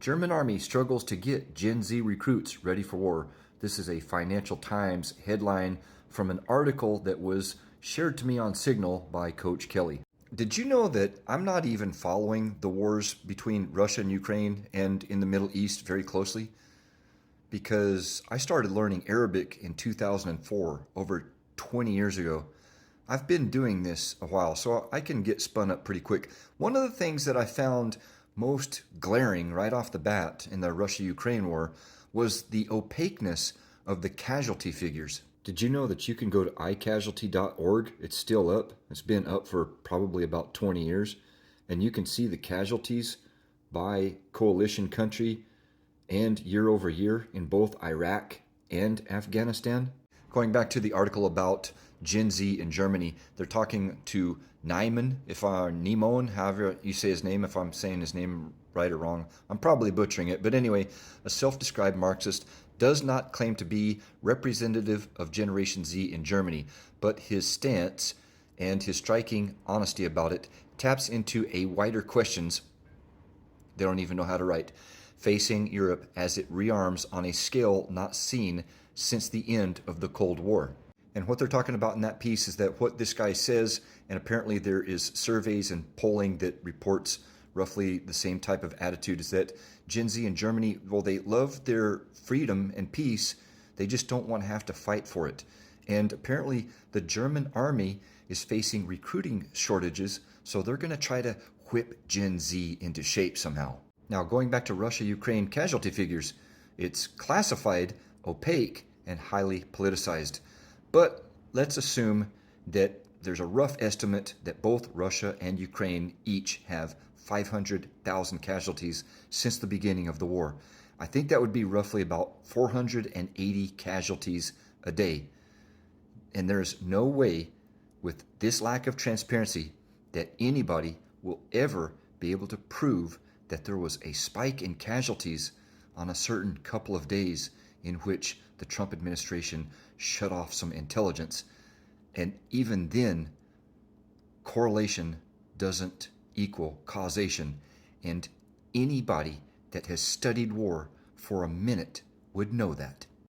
German Army struggles to get Gen Z recruits ready for war. This is a Financial Times headline from an article that was shared to me on Signal by Coach Kelly. Did you know that I'm not even following the wars between Russia and Ukraine and in the Middle East very closely? Because I started learning Arabic in 2004, over 20 years ago. I've been doing this a while, so I can get spun up pretty quick. One of the things that I found most glaring right off the bat in the Russia-Ukraine war was the opaqueness of the casualty figures. Did you know that you can go to iCasualty.org? It's still up. It's been up for probably about 20 years. And you can see the casualties by coalition country and year over year in both Iraq and Afghanistan. Going back to the article about Gen Z in Germany, they're talking to Niemann, Nimon, however you say his name, if I'm saying his name right or wrong. I'm probably butchering it. But anyway, a self-described Marxist does not claim to be representative of Generation Z in Germany, but his stance and his striking honesty about it taps into a wider questions, they don't even know how to write, facing Europe as it rearms on a scale not seen since the end of the Cold War. And what they're talking about in that piece is that what this guy says, and apparently there is surveys and polling that reports roughly the same type of attitude, is that Gen Z in Germany, well, they love their freedom and peace, they just don't want to have to fight for it. And apparently the German army is facing recruiting shortages, so they're going to try to whip Gen Z into shape somehow. Now, going back to Russia-Ukraine casualty figures, it's classified, opaque, and highly politicized. But let's assume that there's a rough estimate that both Russia and Ukraine each have 500,000 casualties since the beginning of the war. I think that would be roughly about 480 casualties a day. And there's no way, with this lack of transparency, that anybody will ever be able to prove that there was a spike in casualties on a certain couple of days in which the Trump administration shut off some intelligence. And even then, correlation doesn't equal causation. And anybody that has studied war for a minute would know that.